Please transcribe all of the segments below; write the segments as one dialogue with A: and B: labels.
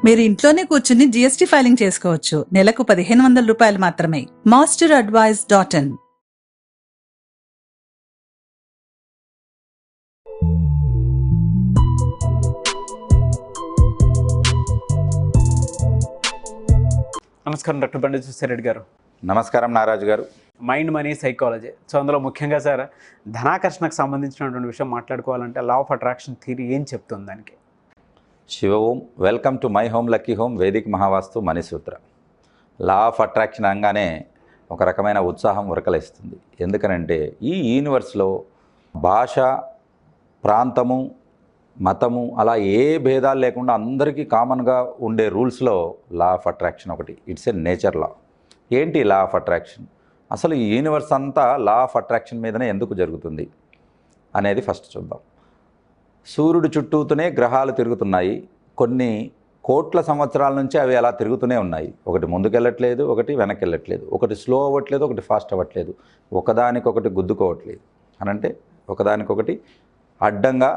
A: మీరు ఇంట్లోనే కూర్చుని జీఎస్టీ ఫైలింగ్ చేసుకోవచ్చు. నెలకు 1500 రూపాయలు మాత్రమే. masteradvice.in.
B: నమస్కారం డాక్టర్ బండి రెడ్డి గారు.
C: నమస్కారం నారాజు గారు.
B: Mind money psychology. సో అందులో ముఖ్యంగా సార్ ధనాకర్షణకు సంబంధించినటువంటి విషయం మాట్లాడుకోవాలంటే లా ఆఫ్ అట్రాక్షన్ థియరీ ఏం చెప్తుంది దానికి?
C: Shiva Om. Welcome to my home lucky home Vedic Mahavastu Manisutra. Law of attraction అనగానే ఒక రకమైన ఉత్సాహం ఉరకలేస్తుంది. ఎందుకనంటే ఈ యూనివర్స్లో భాష, ప్రాంతము, మతము అలా ఏ భేదాలు లేకుండా అందరికీ కామన్గా ఉండే రూల్స్లో లా ఆఫ్ అట్రాక్షన్ ఒకటి. ఇట్స్ ఏ నేచర్ లా. ఏంటి లా ఆఫ్ అట్రాక్షన్? అసలు ఈ యూనివర్స్ అంతా లా ఆఫ్ అట్రాక్షన్ మీదనే ఎందుకు జరుగుతుంది అనేది ఫస్ట్ చూద్దాం. సూర్యుడు చుట్టూతూనే గ్రహాలు తిరుగుతున్నాయి. కొన్ని కోట్ల సంవత్సరాల నుంచి అవి అలా తిరుగుతూనే ఉన్నాయి. ఒకటి ముందుకెళ్ళట్లేదు, ఒకటి వెనక్కి వెళ్ళట్లేదు, ఒకటి స్లో అవ్వట్లేదు, ఒకటి ఫాస్ట్ అవ్వట్లేదు, ఒకదానికొకటి గుద్దుకోవట్లేదు, అనంటే ఒకదానికొకటి అడ్డంగా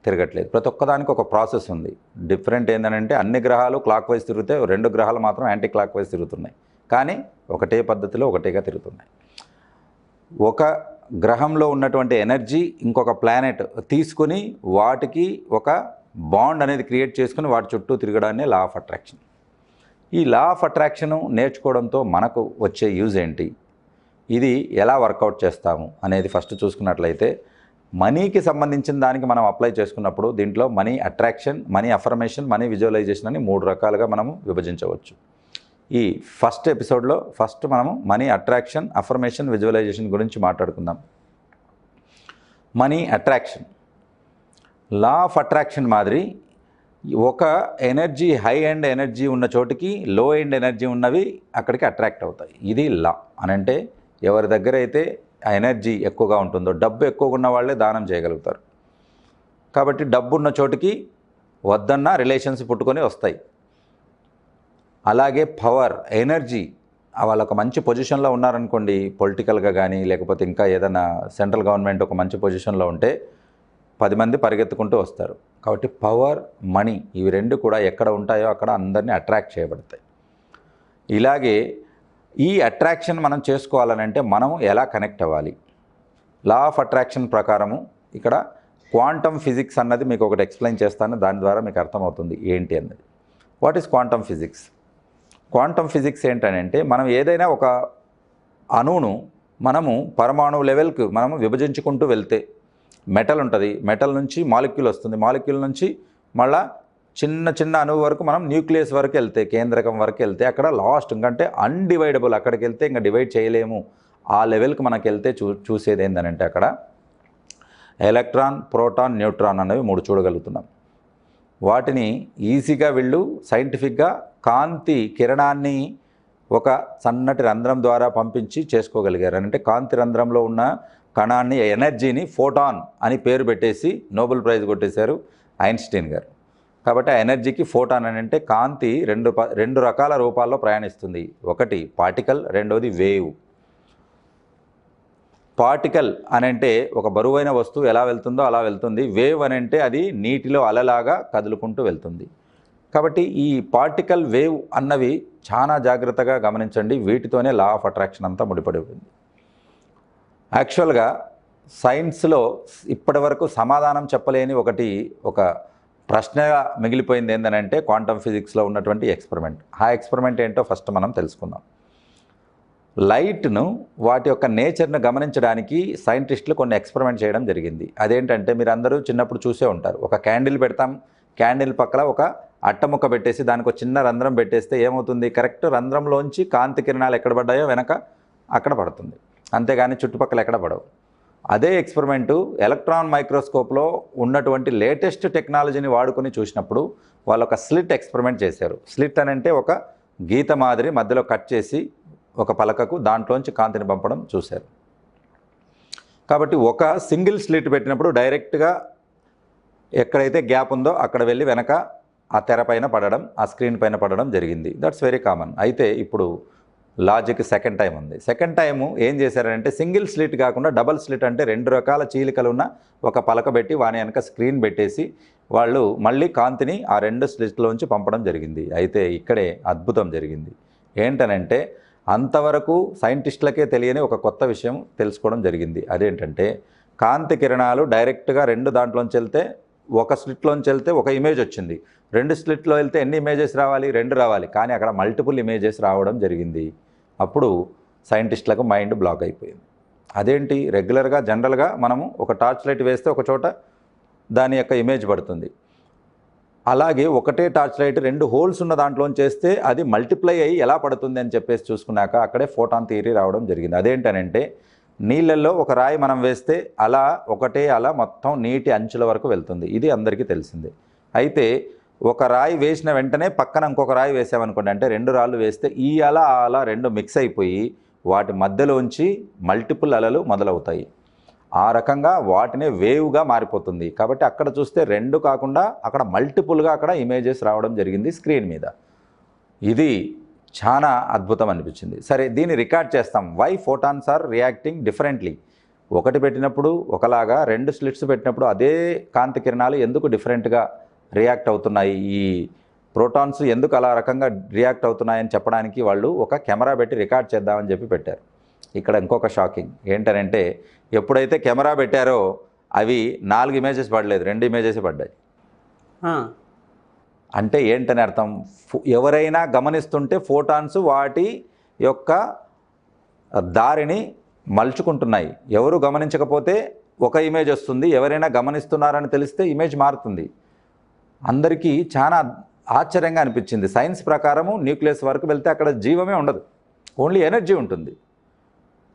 C: తిరగట్లేదు. ప్రతి ఒక్కదానికి ఒక ప్రాసెస్ ఉంది. డిఫరెంట్ ఏంటంటే అన్ని గ్రహాలు క్లాక్ వైజ్ తిరిగితే 2 గ్రహాలు మాత్రం యాంటీ క్లాక్ వైజ్ తిరుగుతున్నాయి. కానీ ఒకటే పద్ధతిలో ఒకటేగా తిరుగుతున్నాయి. ఒక గ్రహంలో ఉన్నటువంటి ఎనర్జీ ఇంకొక ప్లానెట్ తీసుకుని వాటికి ఒక బాండ్ అనేది క్రియేట్ చేసుకుని వాటి చుట్టూ తిరగడాన్ని లా ఆఫ్ అట్రాక్షన్. ఈ లా ఆఫ్ అట్రాక్షన్ నేర్చుకోవడంతో మనకు వచ్చే యూజ్ ఏంటి, ఇది ఎలా వర్కౌట్ చేస్తాము అనేది ఫస్ట్ చూసుకున్నట్లయితే, మనీకి సంబంధించిన దానికి మనం అప్లై చేసుకున్నప్పుడు దీంట్లో money attraction, money affirmation, money visualisation అని 3 రకాలుగా మనము విభజించవచ్చు. ఈ ఫస్ట్ ఎపిసోడ్లో మనము మనీ అట్రాక్షన్, అఫర్మేషన్, విజువలైజేషన్ గురించి మాట్లాడుకుందాం. Money attraction, law of attraction మాదిరి ఒక ఎనర్జీ, హై ఎండ్ ఎనర్జీ ఉన్న చోటికి లో ఎండ్ ఎనర్జీ ఉన్నవి అక్కడికి అట్రాక్ట్ అవుతాయి. ఇది లా. అనంటే ఎవరి దగ్గర అయితే ఆ ఎనర్జీ ఎక్కువగా ఉంటుందో, డబ్బు ఎక్కువగా ఉన్న వాళ్ళే దానం చేయగలుగుతారు. కాబట్టి డబ్బు ఉన్న చోటికి వద్దన్న రిలేషన్స్ పుట్టుకొని వస్తాయి. అలాగే పవర్, ఎనర్జీ, వాళ్ళు ఒక మంచి పొజిషన్లో ఉన్నారనుకోండి, పొలిటికల్గా కానీ లేకపోతే ఇంకా ఏదైనా సెంట్రల్ గవర్నమెంట్ ఒక మంచి పొజిషన్లో ఉంటే 10 మంది పరిగెత్తుకుంటూ వస్తారు. కాబట్టి పవర్, మనీ ఇవి 2 కూడా ఎక్కడ ఉంటాయో అక్కడ అందరినీ అట్రాక్ట్ చేయబడతాయి. ఇలాగే ఈ అట్రాక్షన్ మనం చేసుకోవాలనంటే మనం ఎలా కనెక్ట్ అవ్వాలి? లా ఆఫ్ అట్రాక్షన్ ప్రకారము ఇక్కడ క్వాంటమ్ ఫిజిక్స్ అన్నది మీకు ఒకటి ఎక్స్ప్లెయిన్ చేస్తాను. దాని ద్వారా మీకు అర్థమవుతుంది ఏంటి అన్నది. What is quantum physics? Quantum physics ఏంటంటే, మనం ఏదైనా ఒక అణువును మనము పరమాణు లెవెల్కి మనము విభజించుకుంటూ వెళ్తే మెటల్ ఉంటుంది, మెటల్ నుంచి మాలిక్యూల్ వస్తుంది, మాలిక్యూల్ నుంచి మళ్ళీ చిన్న చిన్న అణువు వరకు మనం న్యూక్లియస్ వరకు వెళ్తే, కేంద్రకం వరకు వెళ్తే అక్కడ లాస్ట్ ఇంకంటే అన్డివైడబుల్, అక్కడికి వెళ్తే ఇంకా డివైడ్ చేయలేము ఆ లెవెల్కి మనకి వెళ్తే చూసేది ఏంటంటే అక్కడ ఎలక్ట్రాన్, ప్రోటాన్, న్యూట్రాన్ అనేవి 3 చూడగలుగుతున్నాం. వాటిని ఈజీగా వీళ్ళు సైంటిఫిక్గా కాంతి కిరణాన్ని ఒక సన్నటి రంధ్రం ద్వారా పంపించి చేసుకోగలిగారు. అంటే కాంతి రంధ్రంలో ఉన్న కణాన్ని, ఎనర్జీని ఫోటాన్ అని పేరు పెట్టేసి నోబెల్ ప్రైజ్ కొట్టేశారు ఐన్స్టీన్ గారు. కాబట్టి ఆ ఎనర్జీకి ఫోటాన్ అని అంటే కాంతి 2 రకాల రూపాల్లో ప్రయాణిస్తుంది. ఒకటి పార్టికల్, రెండోది వేవ్. పార్టికల్ అని అంటే ఒక బరువైన వస్తువు ఎలా వెళ్తుందో అలా వెళ్తుంది. వేవ్ అని అంటే అది నీటిలో అలలాగా కదులుకుంటూ వెళ్తుంది. కాబట్టి ఈ పార్టికల్, వేవ్ అన్నవి చాలా జాగ్రత్తగా గమనించండి. వీటితోనే లా ఆఫ్ అట్రాక్షన్ అంతా ముడిపడి ఉంది. యాక్చువల్గా సైన్స్లో ఇప్పటి వరకు సమాధానం చెప్పలేని ఒక ప్రశ్నగా మిగిలిపోయింది ఏంటంటే క్వాంటమ్ ఫిజిక్స్లో ఉన్నటువంటి ఎక్స్పెరిమెంట్. ఆ ఎక్స్పెరిమెంట్ ఏంటో ఫస్ట్ మనం తెలుసుకుందాం. లైట్ను, వాటి యొక్క నేచర్ను గమనించడానికి సైంటిస్టులు కొన్ని ఎక్స్పెరిమెంట్ చేయడం జరిగింది. అదేంటంటే మీరు అందరూ చిన్నప్పుడు చూసే ఉంటారు. ఒక క్యాండిల్ పెడతాం, క్యాండిల్ పక్కన ఒక అట్టముక్క పెట్టేసి దానికి ఒక చిన్న రంధ్రం పెట్టేస్తే ఏమవుతుంది? కరెక్ట్ రంధ్రంలోంచి కాంతి కిరణాలు ఎక్కడ పడ్డాయో వెనక అక్కడ పడుతుంది, అంతేగాని చుట్టుపక్కల ఎక్కడ పడవు. అదే ఎక్స్పెరిమెంటు ఎలక్ట్రాన్ మైక్రోస్కోప్లో ఉన్నటువంటి లేటెస్ట్ టెక్నాలజీని వాడుకొని చూసినప్పుడు వాళ్ళు ఒక స్లిట్ ఎక్స్పెరిమెంట్ చేశారు. స్లిట్ అని అంటే ఒక గీత మాదిరి మధ్యలో కట్ చేసి ఒక పలకకు దాంట్లోంచి కాంతిని పంపడం చూశారు. కాబట్టి ఒక సింగిల్ స్లిట్ పెట్టినప్పుడు డైరెక్ట్గా ఎక్కడైతే గ్యాప్ ఉందో అక్కడ వెళ్ళి వెనక ఆ తెర పైన పడడం, ఆ స్క్రీన్ పైన పడడం జరిగింది. That's very common. అయితే ఇప్పుడు లాజిక్ సెకండ్ టైం ఉంది. సెకండ్ టైము ఏం చేశారంటే సింగిల్ స్లిట్ కాకుండా డబల్ స్లిట్, అంటే 2 రకాల చీలికలు ఉన్న ఒక పలక పెట్టి వాని వెనక స్క్రీన్ పెట్టేసి వాళ్ళు మళ్ళీ కాంతిని ఆ 2 స్లిట్లోంచి పంపడం జరిగింది. అయితే ఇక్కడే అద్భుతం జరిగింది. ఏంటనంటే అంతవరకు సైంటిస్టులకే తెలియని ఒక కొత్త విషయం తెలుసుకోవడం జరిగింది. అదేంటంటే కాంతి కిరణాలు డైరెక్ట్గా 2 దాంట్లోంచి వెళ్తే, ఒక స్లిట్లోంచి వెళ్తే ఒక ఇమేజ్ వచ్చింది. 2 స్లిట్లో వెళ్తే ఎన్ని ఇమేజెస్ రావాలి? 2 రావాలి. కానీ అక్కడ మల్టిపుల్ ఇమేజెస్ రావడం జరిగింది. అప్పుడు సైంటిస్టులకు మైండ్ బ్లాక్ అయిపోయింది. అదేంటి, రెగ్యులర్గా జనరల్గా మనము ఒక టార్చ్ లైట్ వేస్తే ఒక చోట దాని యొక్క ఇమేజ్ పడుతుంది. అలాగే ఒకటే టార్చ్ లైట్ 2 హోల్స్ ఉన్న దాంట్లోంచి చేస్తే అది మల్టిప్లై అయ్యి ఎలా పడుతుంది అని చెప్పేసి చూసుకున్నాక అక్కడే ఫోటాన్ థియరీ రావడం జరిగింది. అదేంటనంటే నీళ్ళల్లో ఒక రాయి మనం వేస్తే అలా ఒకటే అలా మొత్తం నీటి అంచుల వరకు వెళ్తుంది. ఇది అందరికీ తెలిసిందే. అయితే ఒక రాయి వేసిన వెంటనే పక్కన ఇంకొక రాయి వేసామనుకోండి, అంటే 2 రాళ్ళు వేస్తే ఈ అల ఆ అల 2 మిక్స్ అయిపోయి వాటి మధ్యలోంచి మల్టిపుల్ అలలు మొదలవుతాయి. ఆ రకంగా వాటినే వేవ్గా మారిపోతుంది. కాబట్టి అక్కడ చూస్తే 2 కాకుండా అక్కడ మల్టిపుల్గా అక్కడ ఇమేజెస్ రావడం జరిగింది స్క్రీన్ మీద. ఇది చాలా అద్భుతం అనిపించింది. సరే, దీన్ని రికార్డ్ చేస్తాం. Why photons are reacting differently. ఒకటి పెట్టినప్పుడు ఒకలాగా, 2 స్లిట్స్ పెట్టినప్పుడు అదే కాంతి కిరణాలు ఎందుకు డిఫరెంట్గా రియాక్ట్ అవుతున్నాయి, ఈ ప్రోటాన్స్ ఎందుకు అలా రకంగా రియాక్ట్ అవుతున్నాయని చెప్పడానికి వాళ్ళు ఒక కెమెరా పెట్టి రికార్డ్ చేద్దామని చెప్పి పెట్టారు. ఇక్కడ ఇంకొక షాకింగ్ ఏంటనంటే ఎప్పుడైతే కెమెరా పెట్టారో అవి 4 ఇమేజెస్ పడలేదు, 2 ఇమేజెస్ పడ్డాయి. అంటే ఏంటని అర్థం, ఎవరైనా గమనిస్తుంటే ఫోటాన్స్ వాటి యొక్క దారిని మలుచుకుంటున్నాయి. ఎవరు గమనించకపోతే ఒక ఇమేజ్ వస్తుంది, ఎవరైనా గమనిస్తున్నారని తెలిస్తే ఇమేజ్ మారుతుంది. అందరికీ చాలా ఆశ్చర్యంగా అనిపించింది. సైన్స్ ప్రకారము న్యూక్లియస్ వరకు వెళ్తే అక్కడ జీవమే ఉండదు, ఓన్లీ ఎనర్జీ ఉంటుంది.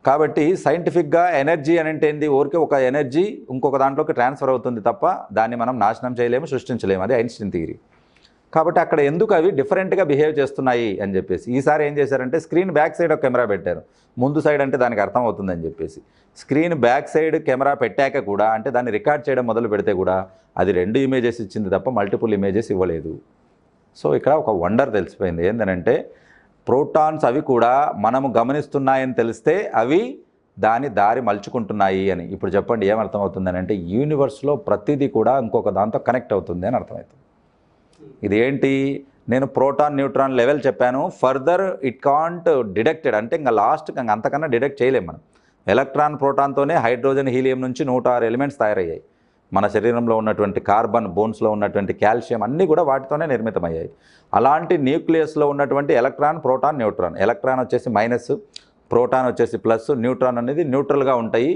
C: కాబట్టి సైంటిఫిక్గా ఎనర్జీ అని అంటే ఏంది, ఊరికే ఒక ఎనర్జీ ఇంకొక దాంట్లోకి ట్రాన్స్ఫర్ అవుతుంది తప్ప దాన్ని మనం నాశనం చేయలేము, సృష్టించలేము. అది ఐన్స్టీన్ థియరీ. కాబట్టి అక్కడ ఎందుకు అవి డిఫరెంట్గా బిహేవ్ చేస్తున్నాయి అని చెప్పేసి ఈసారి ఏం చేశారంటే స్క్రీన్ బ్యాక్ సైడ్ ఒక కెమెరా పెట్టారు. ముందు సైడ్ అంటే దానికి అర్థం అవుతుందని చెప్పేసి స్క్రీన్ బ్యాక్ సైడ్ కెమెరా పెట్టాక కూడా, అంటే దాన్ని రికార్డ్ చేయడం మొదలు పెడితే కూడా అది 2 ఇమేజెస్ ఇచ్చింది తప్ప మల్టిపుల్ ఇమేజెస్ ఇవ్వలేదు. సో ఇక్కడ ఒక వండర్ తెలిసిపోయింది. ఏంటంటే ప్రోటాన్స్ అవి కూడా మనము గమనిస్తున్నాయని తెలిస్తే అవి దాని దారి మలుచుకుంటున్నాయి అని. ఇప్పుడు చెప్పండి ఏమర్థం అవుతుందని అంటే యూనివర్స్లో ప్రతిదీ కూడా ఇంకొక దాంతో కనెక్ట్ అవుతుంది అని అర్థమవుతుంది. ఇది ఏంటి, నేను ప్రోటాన్ న్యూట్రాన్ లెవెల్ చెప్పాను, ఫర్దర్ ఇట్ కాంట్ డిడెక్టెడ్, అంటే ఇంకా లాస్ట్కి ఇంకా అంతకన్నా డిడెక్ట్ చేయలేము మనం. ఎలక్ట్రాన్ ప్రోటాన్తోనే హైడ్రోజన్ హీలియం నుంచి 106 ఎలిమెంట్స్ తయారయ్యాయి. మన శరీరంలో ఉన్నటువంటి కార్బన్, బోన్స్లో ఉన్నటువంటి కాల్షియం అన్నీ కూడా వాటితోనే నిర్మితమయ్యాయి. అలాంటి న్యూక్లియస్లో ఉన్నటువంటి ఎలక్ట్రాన్, ప్రోటాన్, న్యూట్రాన్, ఎలక్ట్రాన్ వచ్చేసి మైనస్, ప్రోటాన్ వచ్చేసి ప్లస్, న్యూట్రాన్ అనేది న్యూట్రల్గా ఉంటాయి.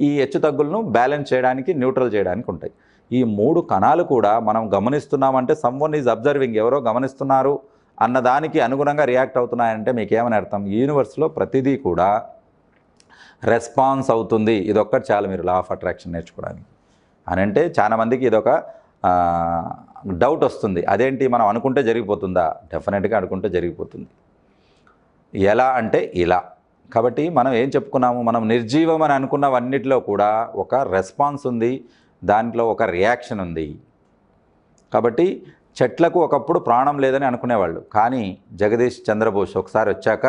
C: ఈ హెచ్చు తగ్గులను బ్యాలెన్స్ చేయడానికి, న్యూట్రల్ చేయడానికి ఉంటాయి. ఈ 3 కణాలు కూడా మనం గమనిస్తున్నామంటే సమ్వన్ ఈజ్ అబ్జర్వింగ్, ఎవరో గమనిస్తున్నారు అన్నదానికి అనుగుణంగా రియాక్ట్ అవుతున్నాయంటే మీకేమని అర్థం, యూనివర్స్లో ప్రతిదీ కూడా రెస్పాన్స్ అవుతుంది. ఇదొక్కటి చాలు మీరు లా ఆఫ్ అట్రాక్షన్ నేర్చుకోవడానికి అని. అంటే చాలామందికి ఇదొక డౌట్ వస్తుంది, అదేంటి మనం అనుకుంటే జరిగిపోతుందా? డెఫినెట్గా అనుకుంటే జరిగిపోతుంది. ఎలా అంటే ఇలా. కాబట్టి మనం ఏం చెప్పుకున్నాము, మనం నిర్జీవం అని అనుకున్నవన్నిటిలో కూడా ఒక రెస్పాన్స్ ఉంది, దాంట్లో ఒక రియాక్షన్ ఉంది. కాబట్టి చెట్లకు ఒకప్పుడు ప్రాణం లేదని అనుకునేవాళ్ళు, కానీ జగదీష్ చంద్రబోస్ ఒకసారి వచ్చాక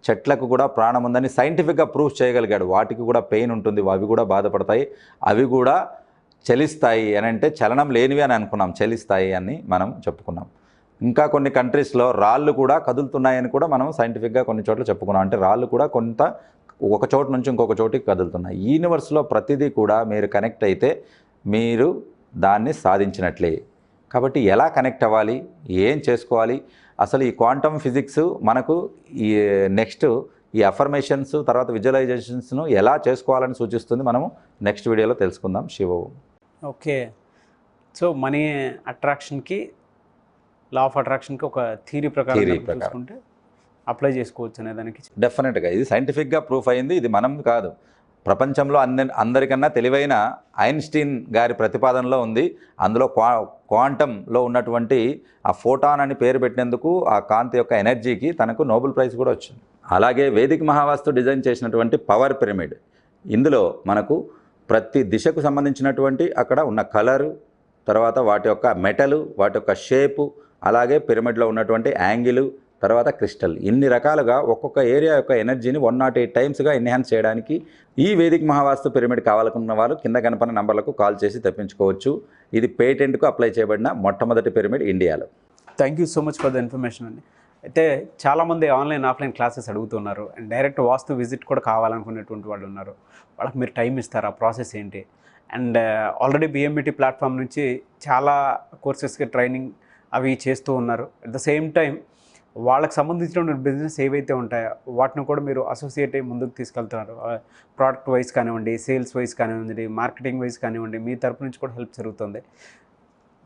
C: చెట్లకు కూడా ప్రాణం ఉందని సైంటిఫిక్గా ప్రూవ్ చేయగలిగాడు. వాటికి కూడా పెయిన్ ఉంటుంది, అవి కూడా బాధపడతాయి, అవి కూడా చలిస్తాయి అని. అంటే చలనం లేనివి అని అనుకున్నాం, చలిస్తాయి అని మనం చెప్పుకున్నాం. ఇంకా కొన్ని కంట్రీస్లో రాళ్ళు కూడా కదులుతున్నాయని కూడా మనం సైంటిఫిక్గా కొన్ని చోట్ల చెప్పుకున్నాం. అంటే రాళ్ళు కూడా కొంత ఒక చోటు నుంచి ఇంకొక చోటికి కదులుతున్నాయి. యూనివర్స్లో ప్రతిదీ కూడా మీరు కనెక్ట్ అయితే మీరు దాన్ని సాధించినట్లే. కాబట్టి ఎలా కనెక్ట్ అవ్వాలి, ఏం చేసుకోవాలి, అసలు ఈ క్వాంటమ్ ఫిజిక్స్ మనకు ఈ నెక్స్ట్ ఈ అఫర్మేషన్స్ తర్వాత విజువలైజేషన్స్ను ఎలా చేసుకోవాలని సూచిస్తుంది, మనము నెక్స్ట్ వీడియోలో తెలుసుకుందాం. శివ.
B: ఓకే, సో మనీ అట్రాక్షన్కి, లా ఆఫ్ అట్రాక్షన్కి ఒక థియరీ ప్రకారం చూసుకుంటే అప్లై చేసుకోవచ్చు అనే దానికి
C: డెఫినెట్గా ఇది సైంటిఫిక్గా ప్రూఫ్ అయింది. ఇది మనం కాదు, ప్రపంచంలో అందరికన్నా తెలివైన ఐన్స్టీన్ గారి ప్రతిపాదనలో ఉంది. అందులో క్వాంటంలో ఉన్నటువంటి ఆ ఫోటాన్ అని పేరు పెట్టినందుకు ఆ కాంతి యొక్క ఎనర్జీకి తనకు నోబెల్ ప్రైజ్ కూడా వచ్చింది. అలాగే వేదిక మహావాస్తు డిజైన్ చేసినటువంటి పవర్ పిరమిడ్, ఇందులో మనకు ప్రతి దిశకు సంబంధించినటువంటి అక్కడ ఉన్న కలరు, తర్వాత వాటి యొక్క మెటలు, వాటి యొక్క షేపు, అలాగే పిరమిడ్లో ఉన్నటువంటి యాంగిలు, తర్వాత క్రిస్టల్, ఇన్ని రకాలుగా ఒక్కొక్క ఏరియా యొక్క ఎనర్జీని 108 టైమ్స్గా ఎన్హాన్స్ చేయడానికి ఈ వేదిక్ మహావాస్తు పిరమిడ్ కావాలనుకున్న వారు కింద కనపడిన నంబర్లకు కాల్ చేసి తెప్పించుకోవచ్చు. ఇది పేటెంట్కు అప్లై చేయబడిన మొట్టమొదటి పిరమిడ్ ఇండియాలో.
B: Thank you so much for the information అండి. అయితే చాలామంది ఆన్లైన్ ఆఫ్లైన్ క్లాసెస్ అడుగుతున్నారు అండ్ డైరెక్ట్ వాస్తు విజిట్ కూడా కావాలనుకునేటువంటి వాళ్ళు ఉన్నారు. వాళ్ళకి మీరు టైం ఇస్తారా, ప్రాసెస్ ఏంటి? అండ్ ఆల్రెడీ బిఎంఈటీ ప్లాట్ఫామ్ నుంచి చాలా కోర్సెస్కి ట్రైనింగ్ అవి చేస్తూ ఉన్నారు. అట్ ద సేమ్ టైం వాళ్ళకి సంబంధించిన బిజినెస్ ఏవైతే ఉంటాయో వాటిని కూడా మీరు అసోసియేట్ అయ్యి ముందుకు తీసుకెళ్తున్నారు. ప్రోడక్ట్ వైజ్ కానివ్వండి, సేల్స్ వైజ్ కానివ్వండి, మార్కెటింగ్ వైజ్ కానివ్వండి, మీ తరపు నుంచి కూడా హెల్ప్ జరుగుతుంది.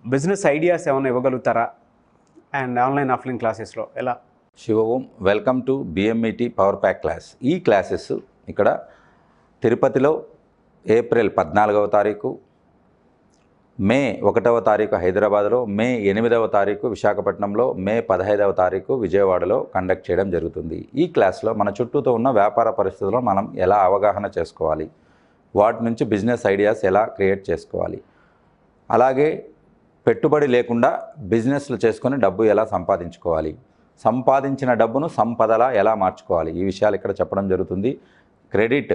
B: బిజినెస్ ఐడియాస్ ఏమైనా ఇవ్వగలుగుతారా? అండ్ ఆన్లైన్ ఆఫ్లైన్ క్లాసెస్లో ఎలా?
C: Shiva Om, welcome to BMET power pack class. ఈ క్లాసెస్ ఇక్కడ తిరుపతిలో ఏప్రిల్ 14వ తారీఖు, మే 1వ తారీఖు హైదరాబాద్లో, మే 8వ తారీఖు విశాఖపట్నంలో, మే 15వ తారీఖు విజయవాడలో కండక్ట్ చేయడం జరుగుతుంది. ఈ క్లాస్లో మన చుట్టూతో ఉన్న వ్యాపార పరిస్థితుల్లో మనం ఎలా అవగాహన చేసుకోవాలి, వాటి నుంచి బిజినెస్ ఐడియాస్ ఎలా క్రియేట్ చేసుకోవాలి, అలాగే పెట్టుబడి లేకుండా బిజినెస్లు చేసుకొని డబ్బు ఎలా సంపాదించుకోవాలి, సంపాదించిన డబ్బును సంపదలా ఎలా మార్చుకోవాలి, ఈ విషయాలు ఇక్కడ చెప్పడం జరుగుతుంది. క్రెడిట్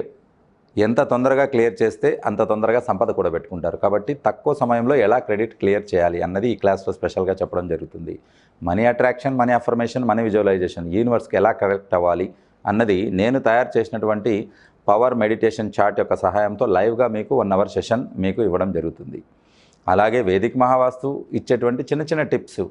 C: ఎంత తొందరగా క్లియర్ చేస్తే అంత తొందరగా సంపద కూడా పెట్టుకుంటారు. కాబట్టి తక్కువ సమయంలో ఎలా క్రెడిట్ క్లియర్ చేయాలి అన్నది ఈ క్లాస్లో స్పెషల్గా చెప్పడం జరుగుతుంది. Money attraction, money affirmation, money visualisation యూనివర్స్కి ఎలా కనెక్ట్ అవ్వాలి అన్నది నేను తయారు చేసినటువంటి పవర్ మెడిటేషన్ చార్ట్ యొక్క సహాయంతో లైవ్గా మీకు 1 అవర్ సెషన్ మీకు ఇవ్వడం జరుగుతుంది. అలాగే వేదిక్ మహావాస్తు ఇచ్చేటువంటి చిన్న చిన్న టిప్స్,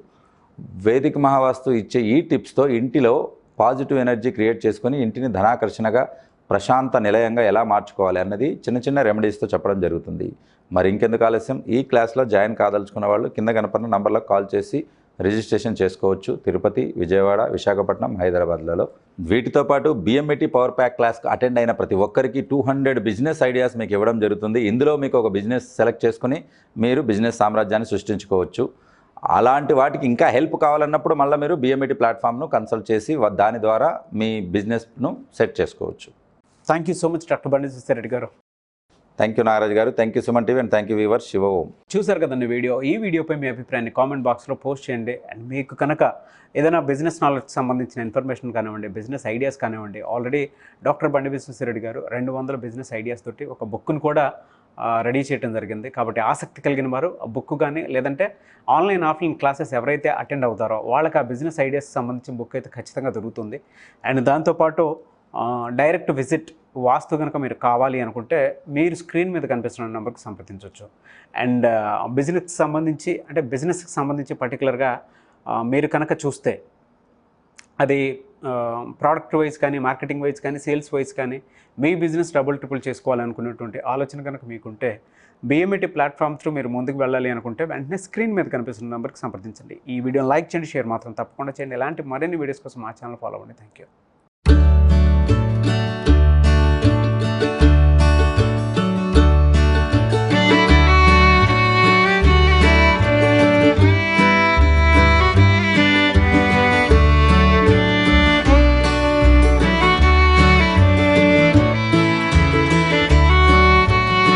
C: వేదిక్ మహావాస్తు ఇచ్చే ఈ టిప్స్తో ఇంటిలో పాజిటివ్ ఎనర్జీ క్రియేట్ చేసుకొని ఇంటిని ధనాకర్షణగా ప్రశాంత నిలయంగా ఎలా మార్చుకోవాలి అన్నది చిన్న చిన్న రెమెడీస్తో చెప్పడం జరుగుతుంది. మరి ఇంకెందుకు ఆలస్యం, ఈ క్లాస్లో జాయిన్ కాదలుచుకున్న వాళ్ళు కింద కనపడిన నంబర్లకు కాల్ చేసి రిజిస్ట్రేషన్ చేసుకోవచ్చు. తిరుపతి, విజయవాడ, విశాఖపట్నం, హైదరాబాద్లలో. వీటితో పాటు బిఎంఈటీ పవర్ ప్యాక్ క్లాస్కి అటెండ్ అయిన ప్రతి ఒక్కరికి 200 బిజినెస్ ఐడియాస్ మీకు ఇవ్వడం జరుగుతుంది. ఇందులో మీకు ఒక బిజినెస్ సెలెక్ట్ చేసుకుని మీరు బిజినెస్ సామ్రాజ్యాన్ని సృష్టించుకోవచ్చు. అలాంటి వాటికి ఇంకా హెల్ప్ కావాలన్నప్పుడు మళ్ళీ మీరు బిఎంఈటీ ప్లాట్ఫామ్ను కన్సల్ట్ చేసి దాని ద్వారా మీ బిజినెస్ను సెట్ చేసుకోవచ్చు.
B: Thank you so much doctor Bandi Reddy గారు.
C: థ్యాంక్ యూ నాగరాజ్ గారు. Thank you Suman TV and thank you viewers. Shiva Om.
B: చూసారు కదండి వీడియో. ఈ వీడియోపై మీ అభిప్రాయాన్ని కామెంట్ బాక్స్లో పోస్ట్ చేయండి. అండ్ మీకు కనుక ఏదైనా బిజినెస్ నాలెడ్జ్ సంబంధించిన ఇన్ఫర్మేషన్ కానివ్వండి, బిజినెస్ ఐడియాస్ కానివ్వండి, ఆల్రెడీ డాక్టర్ బండి రెడ్డి గారు 200 బిజినెస్ ఐడియాస్ తోటి ఒక బుక్ను కూడా రెడీ చేయడం జరిగింది. కాబట్టి ఆసక్తి కలిగిన వారు ఆ బుక్ కానీ లేదంటే ఆన్లైన్ ఆఫ్లైన్ క్లాసెస్ ఎవరైతే అటెండ్ అవుతారో వాళ్ళకి ఆ బిజినెస్ ఐడియాస్ సంబంధించిన బుక్ అయితే ఖచ్చితంగా దొరుకుతుంది. అండ్ దాంతోపాటు డైరెక్ట్ విజిట్ వాస్తు కనుక మీరు కావాలి అనుకుంటే మీరు స్క్రీన్ మీద కనిపిస్తున్న నెంబర్కి సంప్రదించవచ్చు. అండ్ బిజినెస్కి సంబంధించి పర్టికులర్గా మీరు కనుక చూస్తే అది ప్రోడక్ట్ వైజ్ కానీ, మార్కెటింగ్ వైజ్ కానీ, సేల్స్ వైజ్ కానీ మీ బిజినెస్ డబుల్ ట్రిపుల్ చేసుకోవాలనుకునేటువంటి ఆలోచన కనుక మీకుంటే బిఎంఈటీ ప్లాట్ఫామ్ త్రూ మీరు ముందుకు వెళ్ళాలి అనుకుంటే వెంటనే స్క్రీన్ మీద కనిపిస్తున్న నెంబర్కి సంప్రదించండి. ఈ వీడియోని లైక్ చేయండి, షేర్ మాత్రం తప్పకుండా చేయండి. ఇలాంటి మరిన్ని వీడియోస్ కోసం మా ఛానల్ ఫాలో అవ్వండి. Thank you.